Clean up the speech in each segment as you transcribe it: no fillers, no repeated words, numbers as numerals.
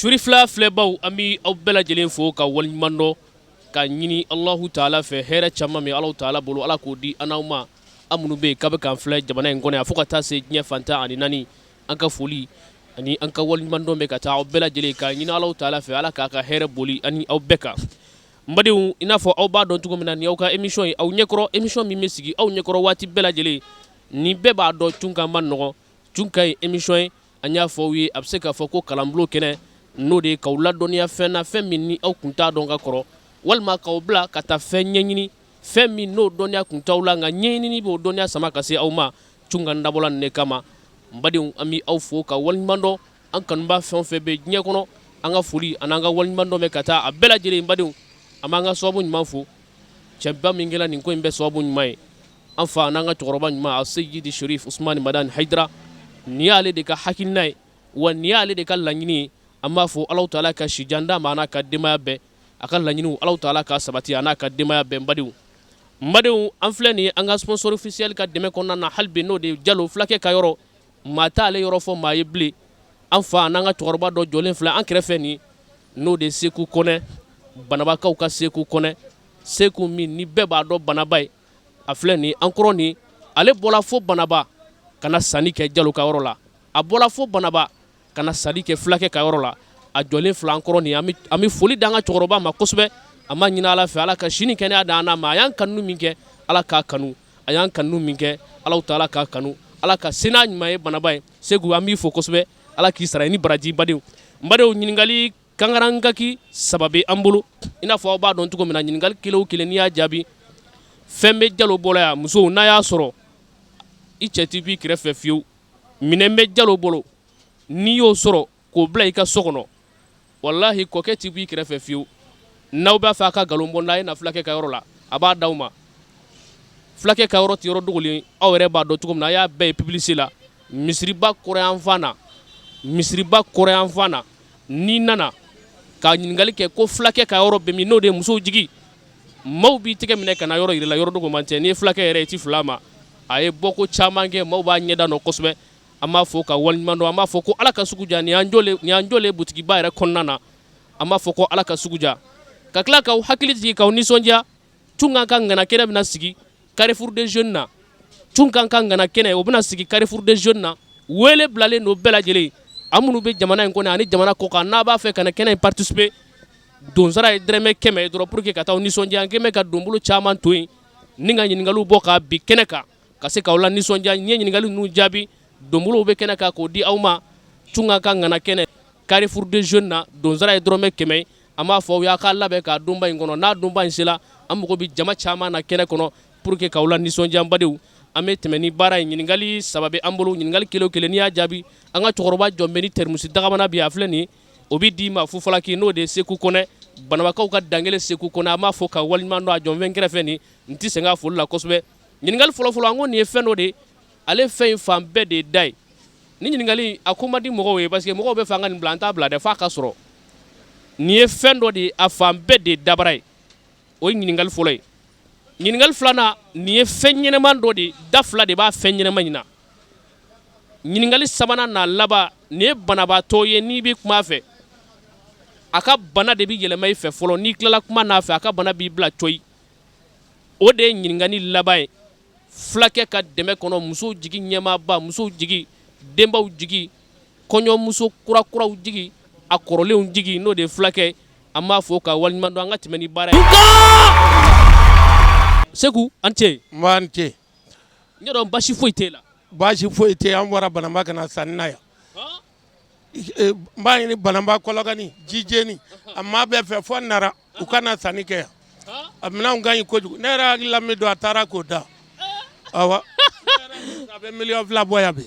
Surifila filɛbaw an bɛ aw bɛɛ lajɛlen fo ka waliɲuman dɔn ka ɲini Alahu Taala fɛ hɛrɛ caman min Alahu Taala bolo Ala k'o di an n'aw ma an minnu bɛ yen k'a bɛ k'an filɛ jamana in kɔnɔ yan fo ka taa se diɲɛ fantan ani naani an ka foli ani an ka waliɲuman dɔn bɛ ka taa aw bɛɛ lajɛlen ka ɲini Alahu Taala fɛ Ala k'a ka hɛrɛ boli ani aw bɛɛ kan. N badenw i n'a fɔ aw b'a dɔn cogo min na ni aw ka émission ye aw ɲɛkɔrɔ émission min bɛ sigi aw ɲɛkɔrɔ waati bɛɛ lajɛlen ni bɛɛ b'a dɔn Cunkan ma nɔgɔn Cunkan ye émission ye an y'a fɔ aw ye a bɛ se k'a fɔ ko kalanbulon kɛnɛ n'o de ye k'aw ladɔnniya fɛn na fɛn min ni aw kun t'a dɔn ka kɔrɔ walima k'aw bila ka taa fɛn ɲɛɲini fɛn min n'o dɔnniya kun t'aw la nka ɲɛɲinini b'o dɔnniya sama ka se aw ma Cunkan dabɔla nin de kama. N badenw an bɛ aw fo ka waliɲuman dɔn an kanuba fɛn o fɛn bɛ diɲɛ kɔnɔ an ka foli ani an ka waliɲuman dɔn bɛ ka taa a bɛɛ lajɛlen n badenw an b'an ka sababu ɲuman fo cɛba min kɛra nin ko in bɛɛ sababu ɲuman ye an fa n'an ka cɛkɔrɔba ɲuman a Seyidi Sherif Usmani Madani Hayidara nin y'ale de ka hakilina ye wa nin y'ale de ka laɲini ye an b'a fɔ Alahu Taala ka sijan d'a ma a n'a ka denbaya bɛɛ a ka laɲiniw Alahu Taala ka sabati a n'a ka denbaya bɛɛ n badenw an filɛ nin ye an ka sponsor officiel ka dɛmɛ kɔnɔna na hali bi n'o de ye Jalo fulakɛ ka yɔrɔ maa t'ale yɔrɔ fɔ maa ye bilen an fa n'an ka cɛkɔrɔba dɔ jɔlen filɛ an kɛrɛfɛ nin n'o de ye Seku Kɔnɛ Banabakaw ka Seku Kɔnɛ Seku min ni bɛɛ b'a dɔn Banaba ye a filɛ nin an kɔrɔ nin ale bɔla fo Banaba ka na sanni kɛ Jalo ka yɔrɔ la a bɔla fo Banaba ka na sanni kɛ fulakɛ ka yɔrɔ la a jɔlen filɛ an kɔrɔ nin an bɛ foli d'an ka cɛkɔrɔba ma kosɛbɛ an b'a ɲini Ala fɛ Ala ka sini kɛnɛya d'an n'a ma a y'an kanu min kɛ Ala k'a kanu a y'an kanu min kɛ Alahu Taala k'a kanu Ala ka se n'a ɲuman ye Banaba ye Seku an b'i fo kosɛbɛ Ala k'i sara i ni baraji badenw n badenw ɲininkali kangarangaki saba bɛ an bolo i n'a fɔ aw b'a dɔn cogo min na ɲininkali kelen o kelen n'i y'a jaabi fɛn bɛ Jalo bolo yan musow n'a y'a sɔrɔ i cɛ t'i b'i kɛrɛfɛ fiyewu minɛn bɛ Jalo bolo n'i y'o sɔrɔ k'o bila i ka so kɔnɔ walahi kɔkɛ t'i b'i kɛrɛfɛ fiyewu n'aw b'a fɛ a ka nkalon bɔ n'a ye na fulakɛ ka yɔrɔ la a b'a d'aw ma fulakɛ ka yɔrɔ tɛ yɔrɔ dogolen aw yɛrɛ b'a dɔn cogo min na a y'a bɛɛ ye publicité la misiriba kɔrɔyanfan na n'i nana ka ɲininkali kɛ ko fulakɛ ka yɔrɔ bɛ min n'o de ye musow jigi maaw b'i tɛgɛ minɛ ka na yɔrɔ yir'i la yɔrɔ dogoman tɛ n'i ye fulakɛ yɛrɛ ye i ti fila ma a ye bɔko caman kɛ maaw b'a ɲɛda nɔ kosɛbɛ an b'a fɔ ka waliɲuman dɔn an b'a fɔ ko Ala ka sugu ja nin y'an jɔlen butikiba yɛrɛ kɔnɔna na an b'a fɔ ko Ala ka sugu ja ka tila k'aw hakili jigin k'aw nisɔndiya Cunkan ka ŋana kɛnɛ bɛna sigi Carrefour des Jeunes na Cunkan ka ŋana kɛnɛ o bɛna sigi Carrefour des Jeunes na wele bilalen don bɛɛ lajɛlen an minnu bɛ jamana in kɔnɔ ani jamana kɔ kan n'a b'a fɛ ka na kɛnɛ in participer donsara ye dɛrɛmɛ 100 ye dɔrɔn pour que ka taa aw nisɔndiya an kɛ mɛ ka donbolo caman to yen ni ka ɲininkaliw bɔ k'a bin kɛnɛ kan ka se k'aw la nisɔndiya n ye ɲininkali ninnu jaabi donbolow bɛ kɛnɛ kan k'o di aw ma Cunkan ka ŋana kɛnɛ Carrefour des Jeunes na donsara ye dɔrɔmɛ 100 ye an b'a fɔ aw y'a k'a labɛn k'a donba in kɔnɔ n'a donba in sera an mago bɛ jama caman na kɛnɛ kɔnɔ pour que k'aw la nisɔndiya n badenw an bɛ tɛmɛ ni baara ye ɲininkali saba bɛ an bolo ɲininkali kelen o kelen n'i y'a jaabi an ka cɛkɔrɔba jɔn bɛ ni terimusi dagamana bi a filɛ nin ye o bɛ d'i ma fufalaki n'o de ye Seku Kɔnɛ Banabakaw ka dangele Seku Kɔnɛ an b'a fɔ ka waliɲuman dɔn a jɔnfɛn kɛrɛfɛ nin n tɛ sɛgɛn a foli la kosɛbɛ ɲininkali fɔlɔfɔlɔ an ko nin ye fɛn dɔ de ye ale fɛn in fan bɛɛ de ye da ye ni ɲininkali a ko man di mɔgɔw ye parce que mɔgɔw bɛ fɛ an ka nin bila an t'a bila dɛ f'a ka sɔrɔ nin ye fɛn dɔ de ye a fan bɛɛ de ye dabara ye o ye ɲininkali fɔlɔ ye ɲininkali filanan nin ye fɛn ɲɛnɛman dɔ de ye da fila de b'a fɛn ɲɛnɛman in na ɲininkali sabanan n'a laban nin ye banabaatɔ ye n'i bɛ kuma a fɛ a ka bana de bɛ yɛlɛma i fɛ fɔlɔ n'i tilala kuma n'a fɛ a ka bana b'i bila coyi o de ye ɲininkali laban ye fulakɛ ka dɛmɛ kɔnɔ musow jigi ɲɛmaaba musow jigi denbaw jigi kɔɲɔmuso kurakuraw jigi a kɔrɔlenw jigi n'o de ye fulakɛ an b'a fɔ ka waliɲuman dɔn an ka tɛmɛ ni baara ye Seku an ce n b'an ce n y'a dɔn basi foyi t'e la baasi foyi tɛ an bɔra Banaba ka na sanni na yan n b'a ɲini Banaba Kɔlɔkani Jijeni a maa bɛɛ fɛ fo Nara u ka na sanni kɛ yan a minɛnw ka ɲi kojugu ne yɛrɛ hakili la min don a taara k'o da awɔ a bɛ miliyɔn 2 bɔ yan bi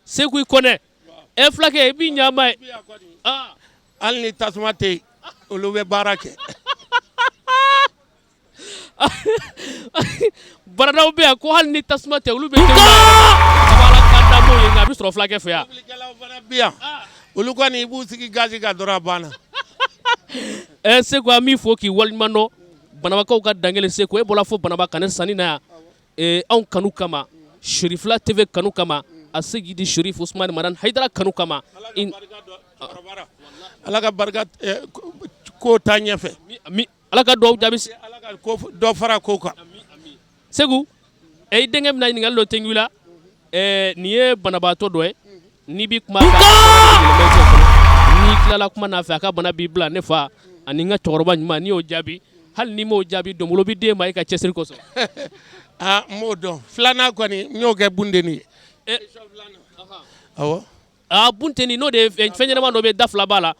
Seku Kɔnɛ fulakɛ i b'i ɲɛma ye hali ni tasuma tɛ yen olu bɛ baara kɛ baradaw bɛ yan ko hali ni tasuma tɛ olu bɛ Ala ka danbo ye nka a bɛ sɔrɔ fulakɛ fɛ yan mobilikɛlaw fana bɛ yan olu kɔni i b'u sigi gazi kan dɔrɔn a banna Seku an b'i fo k'i waliɲuman dɔn Banabakaw ka dangele Seku e bɔra fo Banaba ka ne sanni na yan anw kanu kama Sherifila TV kanu kama a Seyidi Sherif Usmani Madani Hayidara kanu kama ala ka barika ko taa ɲɛfɛ ala ka duwawu jaabi ala ka dɔ fara ko kan Segu i denkɛ bɛna ɲininkali dɔ tɛnku i la nin ye banabaatɔ dɔ ye n'i bi kuma fɛ n'i tilala kuma n'a fɛ a ka bana b'i bila ne fa ani n ka cɛkɔrɔba ɲuman n'i y'o jaabi hali n'i m'o jaabi dɔnbolo bɛ d'e ma i ka cɛsiri kosɔn n m'o dɔn filanan kɔni n y'o kɛ bundenni ye awɔ bunteni n'o de ye fɛn ɲɛnama dɔ bɛ da fila b'a la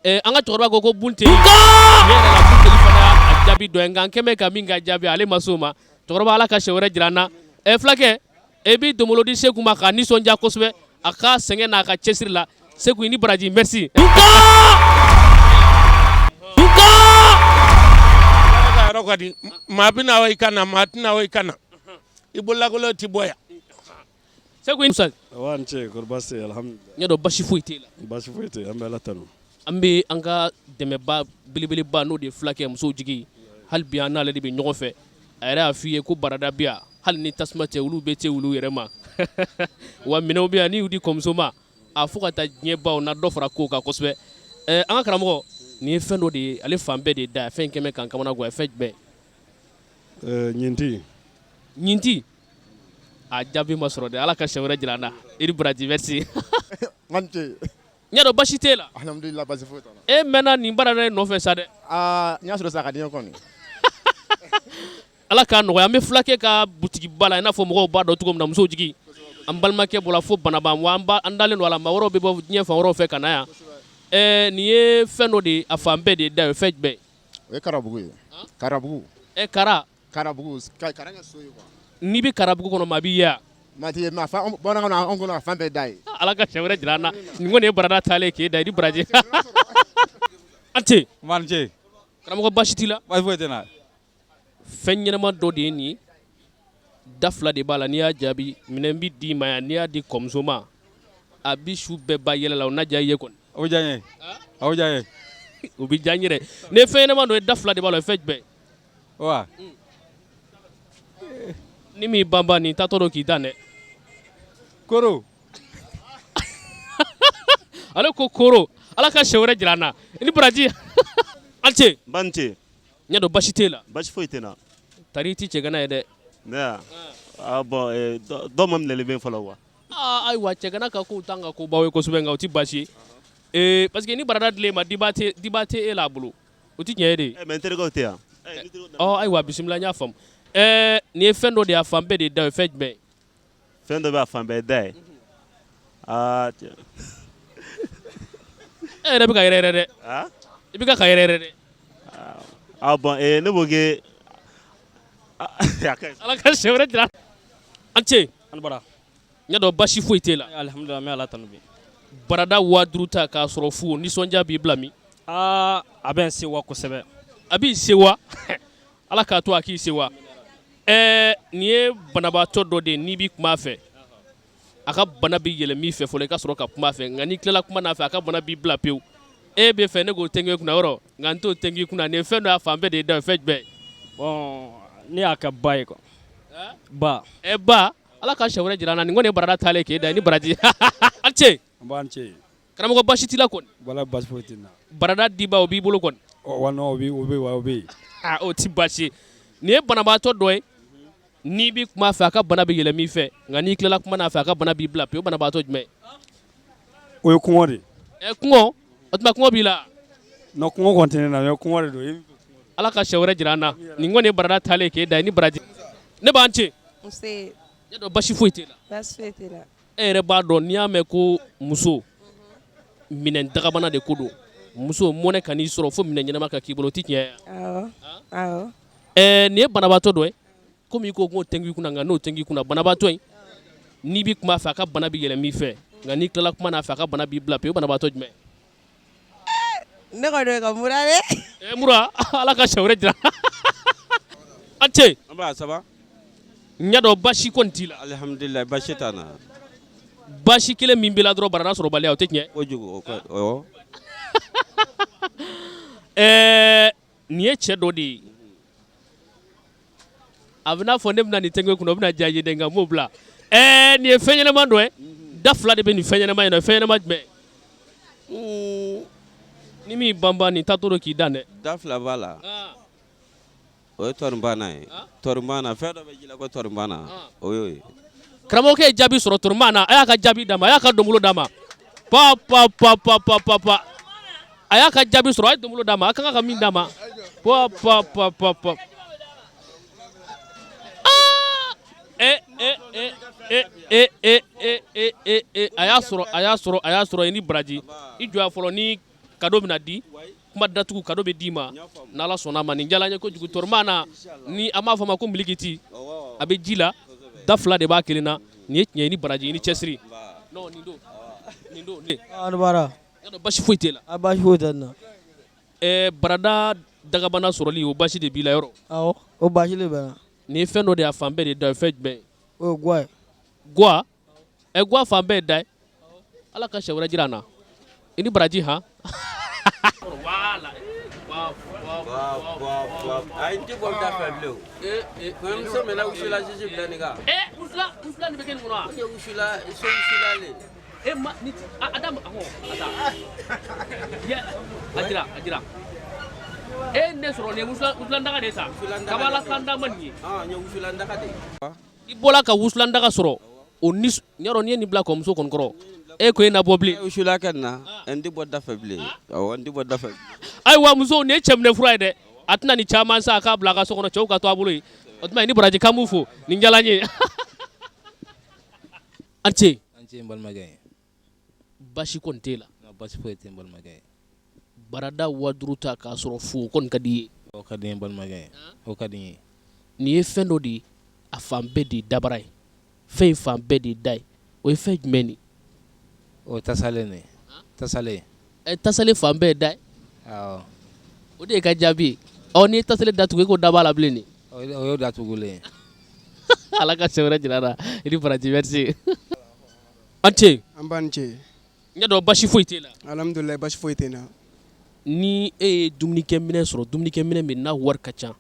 an ka cɛkɔrɔba ko bunteni ne yɛrɛ la bunteni fana y'a jaabi dɔ ye nka n kɛ mɛ ka min ka jaabi ale ma s'o ma cɛkɔrɔba ala ka siɲɛ wɛrɛ jira an na fulakɛ e b'i dɔnbolo di Seku ma k'a nisɔndiya kosɛbɛ a ka sɛgɛn n'a ka cɛsiri la Seku i ni baraji merci yɔrɔ kɔni maa bɛna o i ka na maa tɛna o i ka na i bololakolon tɛ bɔ yan Seku i ni wa n cɛ kɔrɔ baasi tɛ yen alhamdulilayi ɲɛ dɔn basi foyi t'e la baasi foyi tɛ yen an bɛ ala tanu an bɛ an ka dɛmɛba belebeleba n'o de ye fulakɛ musow jigi hali bi an n'ale de bɛ ɲɔgɔn fɛ a yɛrɛ y'a f'i ye ko barada bi yan hali ni tasuma tɛ olu bɛ se olu yɛrɛ ma wa minɛnw bɛ yan n'i y'u di kɔmuso ma a fo ka taa diɲɛ baw na dɔ fara kow kan kosɛbɛ an ka karamɔgɔ nin ye fɛn dɔ de ye ale fan bɛɛ de da fɛn kɛmɛ kan kamana gan fɛn jumɛn ɲinti a jaabi ma sɔrɔ dɛ ala ka siɲɛ wɛrɛ jira an na i ni baraji merci ɲɛ dɔn basi t'e la alhamdulilayi basi foyi t'an na e mɛnna nin barada in nɔfɛ sa dɛ n y'a sɔrɔ sa ka di n ye kɔni ala k'a nɔgɔya an bɛ fulakɛ ka butigi ba la i n'a fɔ mɔgɔw b'a dɔn cogo min na musow jigi an balimakɛ bɔra fo banaba wa an dalen don a la maa wɛrɛw bɛ bɔ diɲɛ fan wɛrɛw fɛ ka na yan nin ye fɛn dɔ de ye a fan bɛɛ de da ye fɛn jumɛn o ye karabugu ye karabugu karabugu kara ka so ye quoi n'i bɛ karabugu kɔnɔ maa b'i ye yan bamanankan na anw kɔnɔ a fan bɛɛ da ye ala ka siɲɛ wɛrɛ jira an na nin kɔni ye barada taalen k'e da i ni baraji an tɛ karamɔgɔ basi t'i la baasi foyi tɛ n na fɛn ɲɛnama dɔ de ye nin ye da fila de b'a la n'i y'a jaabi minɛn bɛ d'i ma yan n'i y'a di kɔmuso ma a bi su bɛɛ ba yɛlɛ la o na diya i ye kɔni o bɛ diya n ye o bɛ diya n ye o bɛ diya n ye dɛ ni ye fɛn ɲɛnama dɔ ye da fila de b'a la o ye fɛn jumɛn wa ni m'i banban nin taatɔ dɔ k'i dan dɛ koro ale ko koro ala ka siɲɛ wɛrɛ jira an na i ni baraji an cɛ ba ni ce ɲɛ dɔn basi t'e la basi foyi tɛ n na tari i t'i cɛ gana ye dɛ ne ya bɔn dɔ ma minɛlen bɛ fɔlɔ wa ayiwa cɛ gana ka kow t'an ka kobaw ye kosɛbɛ nka o tɛ baasi ye parce que ni barada dilen ma diba tɛ e la a bolo o tɛ tiɲɛ ye de mɛ n terikɛw tɛ yan ayiwa bisimila n y'a faamu nin ye fɛn dɔ de ye a fan bɛɛ de da o ye fɛn jumɛn fɛn dɔ bɛ a fan bɛɛ da ye e yɛrɛ bɛ ka yɛrɛ dɛ i bɛ ka yɛrɛ dɛ bɔn ne b'o kɛ ala ka siɲɛ wɛrɛ jira an cɛ an bara ɲɛ dɔn basi foyi t'e la alhamdulilayi n bɛ ala tanu bi barada 5000 ta k'a sɔrɔ fu nisɔndiya b'i bila min a bɛ n sewa kosɛbɛ a b'i sewa ala k'a to a k'i sewa nin ye banabaatɔ dɔ de ye n'i b'i kuma a fɛ a ka bana bɛ yɛlɛ min fɛ fɔlɔ i ka sɔrɔ ka kuma a fɛ nka n'i tilala kuma n'a fɛ a ka bana b'i bila pewu e bɛ fɛ ne k'o tɛnkɛ i kunna yɔrɔ nka n t'o tɛnkɛ i kunna nin ye fɛn dɔ y'a fan bɛɛ de ye da o ye fɛn jumɛn bɔn ne y'a kɛ ba ye quoi ba ba ala ka siɲɛ wɛrɛ jira an na nin kɔni ye barada taalen k'e da i ni baraji an cɛ an b'an cɛ karamɔgɔ basi t'i la kɔni wala basi foyi tɛ n na barada diba o b'i bolo kɔni wa non o bɛ yen o tɛ baasi ye nin ye banabaatɔ dɔ ye n'i b'i kuma a fɛ a ka bana bɛ yɛlɛ min fɛ nka n'i tilala kuma n'a fɛ a ka bana b'i bila pewu banabaatɔ jumɛn o ye kɔngɔ de kɔngɔ o tuma kɔngɔ b'i la non kɔngɔ kɔni tɛ ne na kɔngɔ de don ala ka siɲɛ wɛrɛ jira an na nin kɔni ye barada taalen k'e da i ni baraji ne b'an cɛ nse ne dɔn basi foyi t'e la basi foyi t'e la e yɛrɛ b'a dɔn n'i y'a mɛn ko muso minɛn dagabana de ko don muso mɔnɛ ka n'i sɔrɔ fo minɛn ɲɛnama ka k'i bolo o tɛ tiɲɛ ye awɔ nin ye banabaatɔ dɔ ye komi i ko k'o tɛnku i kunna nka n'o tɛnku i kunna banabaatɔ in n'i b'i kuma a fɛ a ka bana bɛ yɛlɛ min fɛ nka n'i tilala kuma n'a fɛ a ka bana b'i bila pewu banabaatɔ jumɛn ne kɔni bɛ ka mura dɛ mura ala ka siɲɛ wɛrɛ jira an cɛ an b'a ça va ɲɛ dɔn basi kɔni t'i la alhamdulilayi basi t'an na basi kelen min b'i la dɔrɔn barada sɔrɔbaliya o tɛ tiɲɛ kojugu o nin ye cɛ dɔ de ye a bɛ n'a fɔ ne bɛna nin tɛnkɛ kunna o bɛna diya n ye dɛ nka n m'o bila nin ye fɛn ɲɛnama dɔ ye da fila de bɛ nin fɛn ɲɛnama in na fɛn ɲɛnama jumɛn Ni min banban nin taatɔ don k'i dan dɛ. Da fila b'a la. O ye tɔrɔnbana ye. Tɔrɔnbana fɛn dɔ bɛ ji la ko tɔrɔnbana. O y'o ye. Karamɔgɔkɛ ye jaabi sɔrɔ tɔrɔnbana a y'a ka jaabi d'a ma a y'a ka dɔnbolo d'a ma. Pa. A y'a ka jaabi sɔrɔ a ye dɔnbolo d'a ma a kan ka min d'a ma. Pa. A y'a sɔrɔ i ni baraji i jɔ fɔlɔ ni cadeau bɛna di kuma datugu cadeau bɛ d'i ma n'Ala sɔnna ma nin jala n ye kojugu tɔrɔnbana ni an b'a fɔ ma ko milikiti a bɛ ji la da fila de b'a kelen na nin ye tiɲɛ ye i ni baraji i ni cɛsiri non nin don Adubara. Yadɔ basi foyi t'e la. A basi foyi tɛ n na. Barada dagabana sɔrɔli o basi de b'i la yɔrɔ. Awɔ o basi de bɛ n na. Nin ye fɛn dɔ de ye a fan bɛɛ de da ye fɛn jumɛn ye. O ye guwa ye. Guwa guwa fan bɛɛ ye da ye Ala ka sɛ wɛrɛ jira an na i ni baraji han. Ayi n tɛ bɔ da fɛ bilen o. Kɔɲɔmuso mɛna wusula sisi bila nin kan. Wusula nin bɛ kɛ nin kɔnɔ wa. O ye wusula so wusula le. Ma ni Adam ata. Ajira. Ne sɔrɔ nin ye wusulandaga de sa. Kabala kanda man nin ye. N ye wusulandaga de. I bɔra ka wusulandaga sɔrɔ o ni ɲɔrɔ n'i ye nin bila kɔmuso kɔni kɔrɔ e ko e na bɔ bilen. Wusula kɛ nin na n tɛ bɔ da fɛ bilen. Awɔ n tɛ bɔ da fɛ. Ayiwa muso nin ye cɛminɛ fura ye dɛ a tɛna nin caman sa a k'a bila a ka so kɔnɔ cɛw ka to a bolo yen o tuma i ni baraji kan b'u fo nin jala n ye. An ce. An ce n balimakɛ. Basi kɔni t'e la. Basi foyi tɛ n balimakɛ. Barada 5000 ta k'a sɔrɔ fo kɔni ka di i ye. O ka di n ye balimakɛ. O ka di n ye. Nin ye fɛn dɔ de ye a fan bɛɛ de ye dabara ye fɛn in fan bɛɛ de ye da ye o ye fɛn jumɛn de. O tasalen de. Tasalen. Tasalen fan bɛɛ ye da ye. Awɔ. O de ye ka jaabi ye. N'i ye tasalen datugu e ko da b'a la bilen de. O y'o datugulen. Ala ka sɛ wɛrɛ jira an na i ni baraji merci. An ce. An b'a ni ce. N y'a dɔn basi foyi t'e la. Alhamdulilayi basi foyi tɛ n na. Ni e ye dumunikɛ minɛ sɔrɔ dumunikɛ minɛ min n'a wari ka ca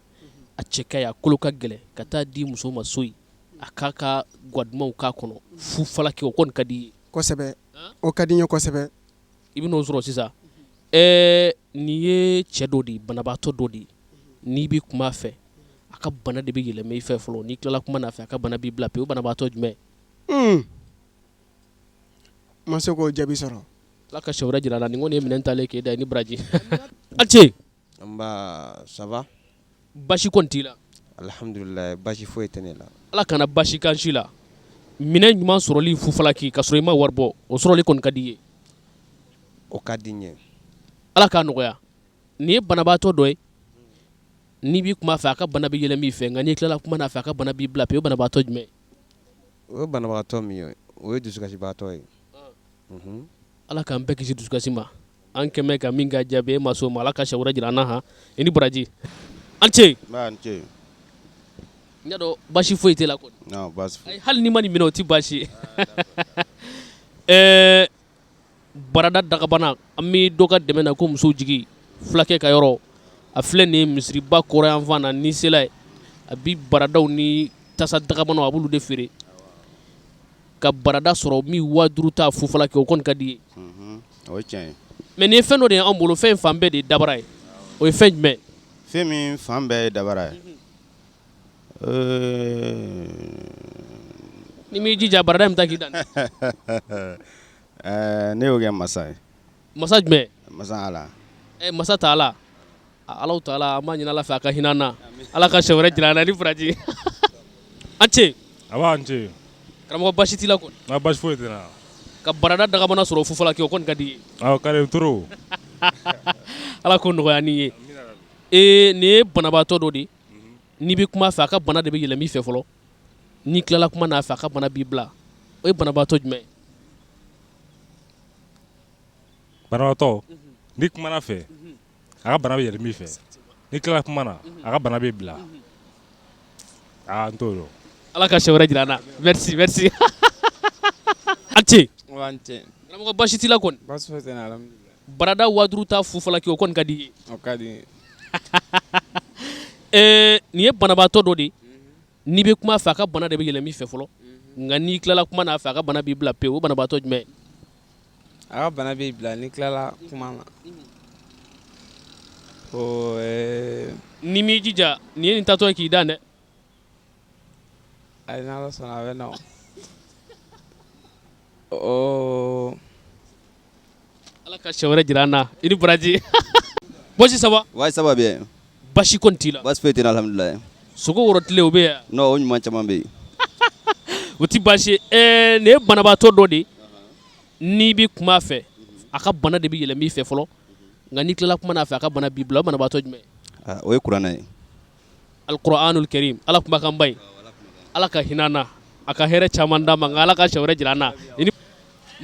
a cɛ ka ɲi a kolo ka gɛlɛn ka taa di muso ma so yen a k'a ka guwadumanw k'a kɔnɔ fu falaki o kɔni ka di i ye. Kosɛbɛ o ka di n ye kosɛbɛ. I bɛ n'o sɔrɔ sisan nin ye cɛ dɔ de ye banabaatɔ dɔ de ye n'i bɛ kuma a fɛ a ka bana de bɛ yɛlɛma i fɛ fɔlɔ n'i tilala kuma n'a fɛ a ka bana b'i bila pewu o banabaatɔ jumɛn. Ma se k'o jaabi sɔrɔ. Ala ka sɛ wɛrɛ jira an na nin kɔni ye minɛn talen k'e da ye ni baraji. An ce. Nba ça va. Basi kɔni t'i la. Alhamdulilayi basi foyi tɛ ne la. Ala kana basi kan si la minɛn ɲuman sɔrɔli fu falaki ka sɔrɔ i ma wari bɔ o sɔrɔli kɔni ka di i ye. O ka di n ye. Ala k'a nɔgɔya nin ye banabaatɔ dɔ ye n'i b'i kuma fɛ a ka bana bɛ yɛlɛma i fɛ nka n'i tilala kuma n'a fɛ a ka bana b'i bila pewu o banabaatɔ jumɛn. O ye banabaatɔ min ye o ye dusukasibaatɔ ye. Ala k'an bɛɛ kisi dusukasi ma an kɛmɛ ka min ka jaabi e ma s'o ma Ala ka sɛ wɛrɛ jira an na han i ni baraji. An ce. N ce. N y'a dɔn basi foyi t'e la kɔni. Non basi foyi. Hali n'i ma nin minɛ o tɛ baasi ye. Barada dagabana an bɛ dɔ ka dɛmɛ na ko muso jigi fulakɛ ka yɔrɔ a filɛ nin ye misiriba kɔrɔ yan fan na ni sela ye a bi baradaw ni tasa dagabanaw a b'olu de feere ka barada sɔrɔ min 5000 ta fu falaki o kɔni ka di i ye. O ye tiɲɛ ye. Mais nin ye fɛn dɔ de ye anw bolo fɛn in fan bɛɛ de ye dabara ye o ye fɛn jumɛn. Fɛn min fan bɛɛ ye dabara ye. Ni m'i jija barada in bɛ taa k'i dan. Ne y'o kɛ masa ye. Masa jumɛn. Masa Ala. Masa ta Ala. Ala ta'ala an b'a ɲini Ala fɛ a ka hinɛ an na Ala ka sɛ wɛrɛ jira an na ni baraji. An ce. A b'an ce. Karamɔgɔ basi t'i la kɔni. N ka basi foyi tɛ n na. Ka barada dagabana sɔrɔ fu falaki o kɔni ka di i ye. Awɔ ka di n toro. Ala k'o nɔgɔya n'i ye. Nin ye banabaatɔ dɔ de ye n'i bɛ kuma a fɛ a ka bana de bɛ yɛlɛma i fɛ fɔlɔ n'i tilala kuma n'a fɛ a ka bana b'i bila o ye banabaatɔ jumɛn ye. Banabaatɔ n'i kumana fɛ a ka bana bɛ yɛlɛma i fɛ n'i tilala kuma na a ka bana b'i bila n t'o dɔn. Ala ka sɛ wɛrɛ jira an na merci merci. An ce. An ce. Karamɔgɔ basi t'i la kɔni. Basi foyi tɛ n na alhamdulilayi. Barada 5000 ta fu falaki o kɔni ka di i ye. O ka di n ye. Nin ye banabaatɔ dɔ de ye n'i bɛ kuma a fɛ a ka bana de bɛ yɛlɛma i fɛ fɔlɔ nka n'i tilala kuma n'a fɛ a ka bana b'i bila pewu o banabaatɔ jumɛn. a ka bana b'i bila ni tilala kuma na ko ni m'i jija nin ye nin tatɔ ye k'i dan dɛ ayi n'ala sɔnna a bɛ na ala ka siɲɛ wɛrɛ jira an na i ni baraji bɔsi saba waati saba bɛ yen basi kɔni t'i la baasi foyi tɛ n na alhamdulilayi sogo wɔrɔtilen o bɛ yan non o ɲuman caman bɛ yen o ti baasi ye nin ye banabaatɔ dɔ de n'i bi kuma a fɛ a ka bana de bɛ yɛlɛn min fɛ fɔlɔ nka n'i tilala kuma n'a fɛ a ka bana b'i bila o banabaatɔ jumɛn o ye kuranɛ ye alikuranul karim ala kumakan ba in ala ka hinɛ an na a ka hɛrɛ caman d'an ma nka ala ka siɲɛ wɛrɛ jira an na n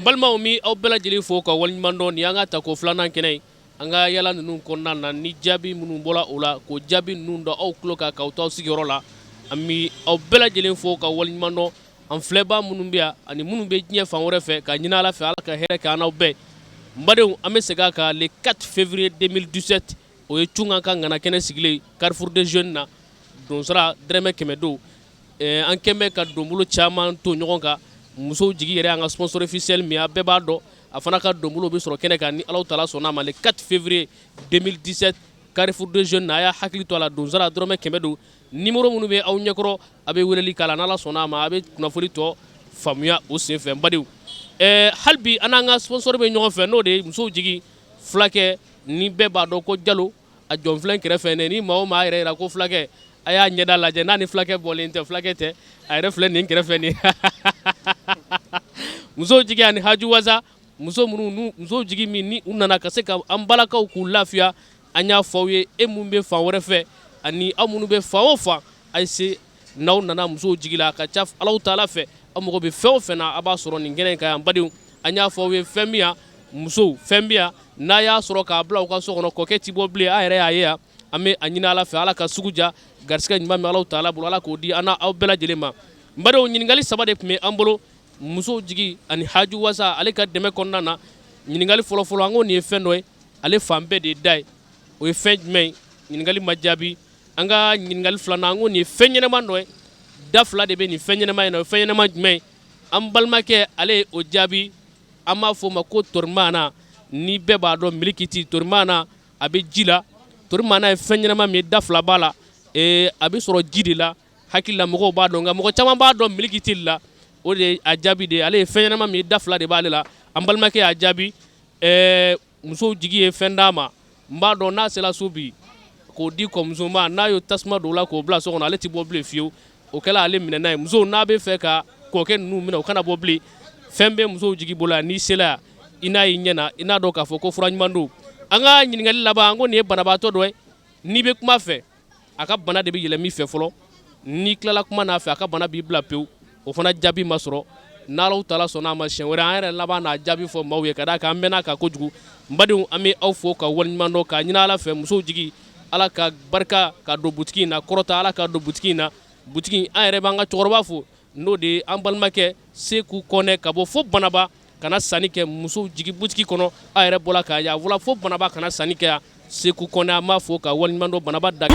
balimaw mi aw bɛɛ lajɛlen fo ka waleɲuman dɔn nin y'an ka tako filanan kɛnɛ ye an ka yala ninnu kɔnɔna na ni jaabi minnu bɔra o la k'o jaabi ninnu da aw tulo kan k'aw to aw sigiyɔrɔ la an bi aw bɛɛ lajɛlen fo ka waleɲuman dɔn an filɛbaa minnu bɛ yan ani minnu bɛ diɲɛ fan wɛrɛ fɛ ka ɲini ala fɛ ala ka hɛrɛ kɛ an n'aw bɛɛ n badenw an bɛ segin a kan le 4 février 2017 o ye cunga ka ŋana kɛnɛ sigilen Carrefour des Jeunes na donsara dɛrɛmɛ 100 don an kɛn bɛ ka donbolo caman to ɲɔgɔn kan musow jigi yɛrɛ y'an ka sponsor officiel min a bɛɛ b'a dɔn a fana ka donbolo bɛ sɔrɔ kɛnɛ kan ni Alahu Taala sɔnna ma le 4 février 2017 Carrefour des Jeunes na a y'a hakili to a la donsara dɔrɔmɛ 100 don numéro minnu bɛ aw ɲɛkɔrɔ a bɛ weleli k'a la n'Ala sɔnna ma a bɛ kunnafoni tɔ faamuya o senfɛ n badenw hali bi an n'an ka sponsor bɛ ɲɔgɔn fɛ n'o de ye musow jigi fulakɛ ni bɛɛ b'a dɔn ko Jalo a jɔnfilɛ kɛrɛfɛ ni maa o maa yɛrɛ yira ko fulakɛ a y'a ɲɛda lajɛ n'a ni fulakɛ bɔlen tɛ fulakɛ tɛ a yɛrɛ filɛ nin kɛrɛfɛ nin musow jigi ani Haju Waza musow jigi min ni u nana ka se ka an balakaw k'u lafiya an y'a fɔ aw ye e mun bɛ fan wɛrɛ fɛ ani aw minnu bɛ fan o fan a se n'aw nana musow jigi la a ka ca Alahu Taala fɛ aw mago bɛ fɛn o fɛn na a b'a sɔrɔ nin kɛnɛ in kan yan badenw an y'a fɔ aw ye fɛn min yan musow fɛn min yan n'a y'a sɔrɔ k'a bila aw ka so kɔnɔ kɔkɛ ti bɔ bilen a yɛrɛ y'a ye yan an bɛ a ɲini ala fɛ ala ka sugu ja garisɛgɛ ɲuman min Alahu Taala bolo ala k'o di an n'aw bɛɛ lajɛlen ma n badenw ɲininkali 3 de tun bɛ an bolo musow jigi ani Haju Waza ale ka dɛmɛ kɔnɔna na ɲininkali fɔlɔfɔlɔ an ko nin ye fɛn dɔ ye ale fan bɛɛ de ye da ye o ye fɛn jumɛn ye ɲininkali ma jaabi an ka ɲininkali filanan an ko nin ye fɛn ɲɛnɛman dɔ ye da fila de bɛ nin fɛn ɲɛnɛman in na o ye fɛn ɲɛnɛman jumɛn ye an balimakɛ ale ye o jaabi an b'a fɔ o ma ko torimana ni bɛɛ b'a dɔn milikiti torimana a bɛ ji la torimana ye fɛn ɲɛnɛman min ye da fila b'a la a bɛ sɔrɔ ji de la hakili la mɔgɔw b'a dɔn nka mɔgɔ caman b'a dɔn milikiti la o de ye a jaabi de ye ale ye fɛn ɲɛnɛman min ye da fila de b'ale la an balimakɛ y'a jaabi musow jigi ye fɛn d'a ma n b'a dɔn n'a sera so bi k'o di kɔmuso ma n'a y'o tasuma don o la k'o bila so kɔnɔ ale tɛ bɔ bilen fiyewu o kɛla ale minɛ n'a ye musow n'a bɛ fɛ ka kɔkɛ ninnu minɛ o kana bɔ bilen fɛn bɛ musow jigi bolo yan n'i sela yan i n'a y'i ɲɛna i n'a dɔn k'a fɔ ko fura ɲuman don an ka ɲininkali laban an ko nin ye banabaatɔ dɔ ye n'i bɛ kuma fɛ a ka bana de bɛ yɛlɛn min fɛ fɔlɔ n'i tilala kuma n'a fɛ a ka bana b'i bila pewu o fana jaabi ma sɔrɔ n'Alahu Taala sɔnna a ma siɲɛ wɛrɛ an yɛrɛ laban n'a jaabi fɔ maaw ye ka d'a kan an mɛnna kan kojugu n badenw an bɛ aw fo ka waleɲuman dɔn k'a ɲini ala fɛ musow jigi ala ka barika ka don butigi in na kɔrɔta ala ka don butigi in na butigi an yɛrɛ b'an ka cɛkɔrɔba fo n'o de ye an balimakɛ Seku Kɔnɛ ka bɔ fo Banaba kana sanni kɛ musow jigi butigi kɔnɔ a yɛrɛ bɔra k'a y'a fɔla fo Banaba kana sanni kɛ yan Seku Kɔnɛ an b'a fo ka waleɲuman dɔn Banaba da